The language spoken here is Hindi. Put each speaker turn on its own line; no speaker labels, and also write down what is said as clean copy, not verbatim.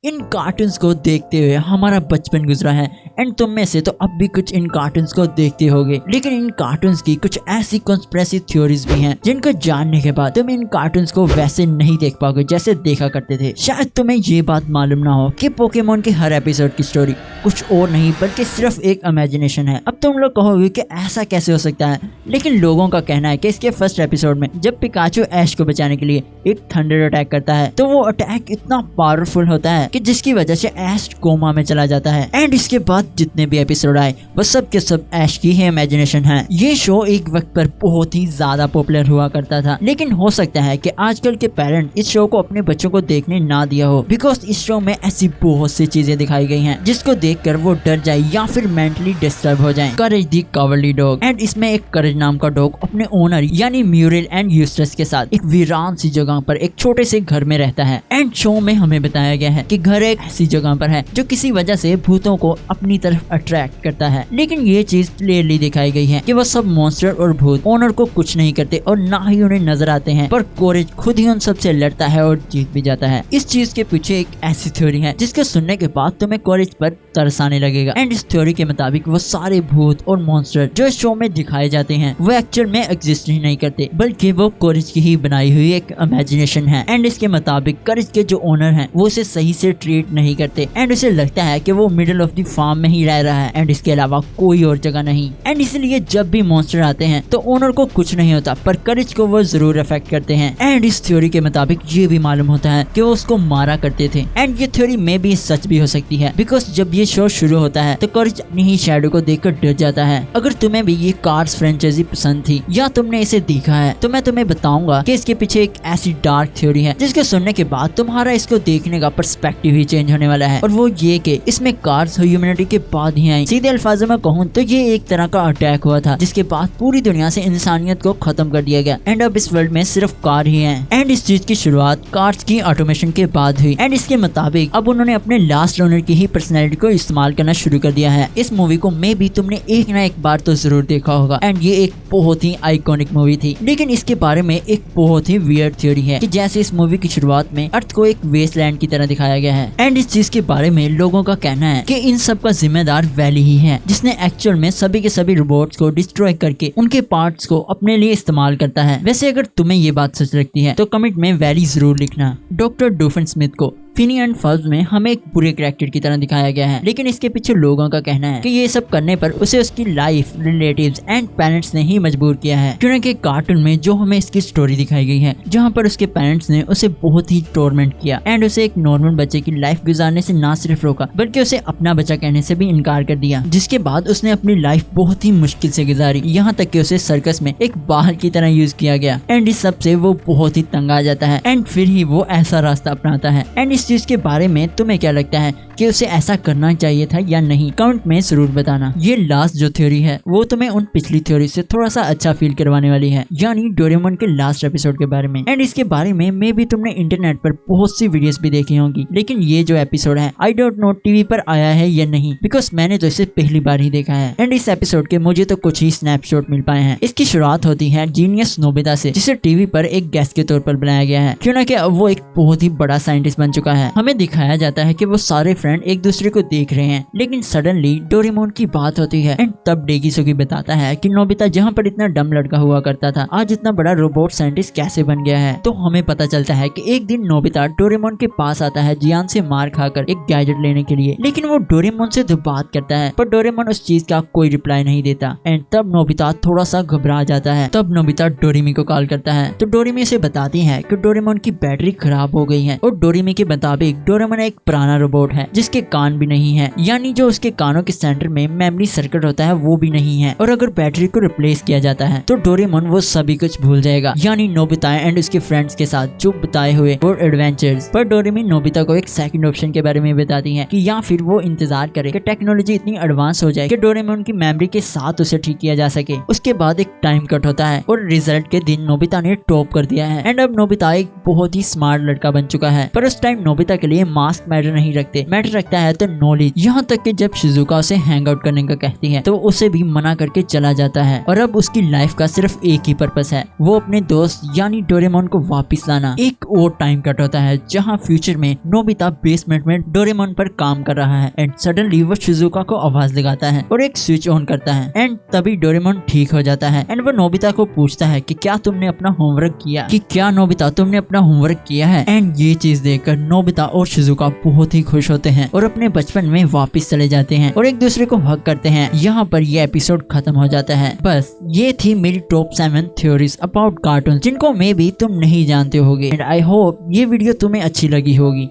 इन कार्टून्स को देखते हुए हमारा बचपन गुजरा है एंड तुम में से तो अब भी कुछ इन कार्टून्स को देखते होगे, लेकिन इन कार्टून्स की कुछ ऐसी कॉन्स्पिरेसी थ्योरीज भी हैं जिनको जानने के बाद तुम इन कार्टून्स को वैसे नहीं देख पाओगे जैसे देखा करते थे। शायद तुम्हें ये बात मालूम ना हो कि पोकेमोन के हर एपिसोड की स्टोरी कुछ और नहीं बल्कि सिर्फ एक इमेजिनेशन है। अब तुम लोग कहोगे कि ऐसा कैसे हो सकता है, लेकिन लोगों का कहना है कि इसके फर्स्ट एपिसोड में जब पिकाचू ऐश को बचाने के लिए एक थंडर अटैक करता है तो वो अटैक इतना पावरफुल होता है कि जिसकी वजह से ऐश कोमा में चला जाता है एंड इसके बाद जितने भी एपिसोड आए वो सब के सब ऐश की ही इमेजिनेशन है। ये शो एक वक्त पर बहुत ही ज्यादा पॉपुलर हुआ करता था, लेकिन हो सकता है कि आजकल के पेरेंट इस शो को अपने बच्चों को देखने ना दिया हो बिकॉज इस शो में ऐसी बहुत सी चीजें दिखाई गई हैं जिसको देखकर वो डर जाए या फिर मेंटली डिस्टर्ब हो जाए। करेज दी कवर्ली डॉग एंड इसमें एक करेज नाम का डॉग अपने ओनर यानी म्यूरिल एंड यूस्टस के साथ एक वीरान सी जगह पर एक छोटे से घर में रहता है एंड शो में हमें बताया गया है कि घर एक ऐसी जगह पर है जो किसी वजह से भूतों को अपनी तरफ अट्रैक्ट करता है, लेकिन ये चीज क्लियरली दिखाई गई है कि वो सब मॉन्स्टर और भूत ओनर को कुछ नहीं करते और ना ही उन्हें नजर आते हैं, पर कोरेज खुद ही उन सबसे लड़ता है और जीत भी जाता है। इस चीज के पीछे एक ऐसी थ्योरी है जिसको सुनने के बाद तुम्हें कोरेज पर तरस आने लगेगा एंड इस थ्योरी के मुताबिक वो सारे भूत और मॉन्स्टर जो इस शो में दिखाए जाते हैं वो एक्चुअल में एग्जिस्ट ही नहीं करते बल्कि वो कोरेज की ही बनाई हुई एक इमेजिनेशन है एंड इसके मुताबिक कोरेज के जो ओनर हैं वो उसे सही से ट्रीट नहीं करते एंड उसे लगता है कि वो मिडिल ऑफ द फार्म में ही रह रहा है एंड इसके अलावा कोई और जगह नहीं एंड इसलिए जब भी मॉन्स्टर आते हैं तो ओनर को कुछ नहीं होता पर कोरेज को वो जरूर अफेक्ट करते हैं एंड इस थ्योरी के मुताबिक ये भी मालूम होता है कि वो उसको मारा करते थे एंड ये थ्योरी में भी सच भी हो सकती है बिकॉज जब ये शो शुरू होता है तो कोरेज अपनी ही शैडो को देखकर डर जाता है। अगर तुम्हें भी ये कार्स फ्रेंचाइजी पसंद थी या तुमने इसे देखा है तो मैं तुम्हें बताऊंगा कि इसके पीछे एक ऐसी डार्क थ्योरी है जिसके सुनने के बाद तुम्हारा इसको देखने का पर्सपेक्टिव ही चेंज होने वाला है और वो ये कि इसमें कार्स ह्यूमैनिटी के बाद ही आई। सीधे अल्फाजों में कहूँ तो ये एक तरह का अटैक हुआ था जिसके बाद पूरी दुनिया से इंसानियत को खत्म कर दिया गया एंड अब इस वर्ल्ड में सिर्फ कार ही है एंड इस चीज की शुरुआत कार्स की ऑटोमेशन के बाद हुई एंड इसके मुताबिक अब उन्होंने अपने लास्ट ओनर की ही पर्सनैलिटी को इस्तेमाल करना शुरू कर दिया है। इस मूवी को मे भी तुमने एक ना एक बार तो जरूर देखा होगा एंड ये एक बहुत ही आइकॉनिक मूवी थी, लेकिन इसके बारे में एक बहुत ही वियर्ड थ्योरी है कि जैसे इस मूवी की शुरुआत में अर्थ को एक वेस्टलैंड की तरह दिखाया गया है एंड इस चीज के बारे में लोगों का कहना है कि इन सब का जिम्मेदार वैली ही है जिसने एक्चुअल में सभी के सभी रोबोट्स को डिस्ट्रॉय करके उनके पार्ट्स को अपने लिए इस्तेमाल करता है। वैसे अगर तुम्हें ये बात सच लगती है तो कमेंट में वैली जरूर लिखना। डॉक्टर डोफन स्मिथ को फिनी एंड फर्ब्स में हमें एक बुरे कैरेक्टर की तरह दिखाया गया है, लेकिन इसके पीछे लोगों का कहना है कि ये सब करने पर उसे उसकी लाइफ, रिलेटिव्स एंड पेरेंट्स ने ही मजबूर किया है, क्योंकि कार्टून में जो हमें इसकी स्टोरी दिखाई गई है जहाँ पर उसके पेरेंट्स ने उसे बहुत ही टॉर्मेंट किया एंड उसे एक नॉर्मल बच्चे की लाइफ गुजारने से ना सिर्फ रोका बल्कि उसे अपना बच्चा कहने से भी इनकार कर दिया, जिसके बाद उसने अपनी लाइफ बहुत ही मुश्किल से गुजारी, यहाँ तक कि उसे सर्कस में एक बाहर की तरह यूज किया गया एंड इस सब से वो बहुत ही तंग आ जाता है एंड फिर ही वो ऐसा रास्ता अपनाता है। एंड इस चीज के बारे में तुम्हें क्या लगता है कि उसे ऐसा करना चाहिए था या नहीं, कमेंट में जरूर बताना। ये लास्ट जो थ्योरी है वो तुम्हें उन पिछली थ्योरी से थोड़ा सा अच्छा फील करवाने वाली है, यानी डोरेमोन के लास्ट एपिसोड के बारे में। एंड इसके बारे में मे भी तुमने इंटरनेट पर बहुत सी वीडियोस भी देखी होंगी, लेकिन ये जो एपिसोड है आई डोंट नो टीवी पर आया है या नहीं, बिकॉज मैंने तो इसे पहली बार ही देखा है एंड इस एपिसोड के मुझे तो कुछ ही स्नैपशॉट मिल पाए हैं। इसकी शुरुआत होती है जीनियस नोबिता से, जिसे टीवी पर एक गेस्ट के तौर पर बनाया गया है, क्योंकि अब वो एक बहुत ही बड़ा साइंटिस्ट बन चुका है। हमें दिखाया जाता है कि वो सारे फ्रेंड एक दूसरे को देख रहे हैं, लेकिन सडनली डोरेमोन की बात होती है एंड तब डेगिसुगी बताता है कि नोबिता जहाँ पर इतना डम लड़का हुआ करता था आज इतना बड़ा रोबोट साइंटिस्ट कैसे बन गया है। तो हमें पता चलता है कि एक दिन नोबिता डोरेमोन के पास आता है जियान से मार खाकर एक गैजेट लेने के लिए, लेकिन वो डोरेमोन से तो बात करता है पर डोरेमोन उस चीज का कोई रिप्लाई नहीं देता एंड तब नोबिता थोड़ा सा घबरा जाता है। तब नोबिता डोरेमी को कॉल करता है तो डोरेमी उसे बताती है कि डोरेमोन की बैटरी खराब हो गई है और डोरेमी के मुताबिक डोरेमोन एक पुराना रोबोट है जिसके कान भी नहीं है, यानी जो उसके कानों के सेंटर में मेमोरी सर्किट होता है वो भी नहीं है, और अगर बैटरी को रिप्लेस किया जाता है तो डोरेमोन वो सभी कुछ भूल जाएगा, यानी नोबिता एंड उसके फ्रेंड्स के साथ जो बताए हुए और एडवेंचर्स। पर डोरेमी नोबिता को एक सेकंड ऑप्शन के बारे में बताती है कि या फिर वो इंतजार करे कि टेक्नोलॉजी इतनी एडवांस हो जाए कि डोरेमोन की मेमोरी के साथ उसे ठीक किया जा सके। उसके बाद एक टाइम कट होता है और रिजल्ट के दिन नोबिता ने टॉप कर दिया है एंड अब नोबिता एक बहुत ही स्मार्ट लड़का बन चुका है, पर उस टाइम नोबिता के लिए मास्क मैटर नहीं रखते, मैटर रखता है तो नॉलेज। यहाँ तक कि जब शिजुका उसे हैंग आउट करने का कहती है तो उसे भी मना करके चला जाता है और अब उसकी लाइफ का सिर्फ एक ही पर्पस है, वो अपने दोस्त यानी डोरेमोन को वापस लाना। एक और टाइम कट होता है जहाँ फ्यूचर में नोबिता बेसमेंट में डोरेमोन पर काम कर रहा है एंड सडनली वो शिजुका को आवाज लगाता है और एक स्विच ऑन करता है एंड तभी डोरेमोन ठीक हो जाता है एंड वो नोबिता को पूछता है कि क्या तुमने अपना होमवर्क किया, कि क्या नोबिता तुमने अपना होमवर्क किया है। एंड ये चीज देखकर नोबिता और शिजुका बहुत ही खुश होते हैं और अपने बचपन में वापस चले जाते हैं और एक दूसरे को हक करते हैं। यहाँ पर ये एपिसोड खत्म हो जाता है। बस ये थी मेरी टॉप 7 थ्योरीज अबाउट कार्टून जिनको मे बी तुम नहीं जानते होगे एंड आई होप ये वीडियो तुम्हें अच्छी लगी होगी।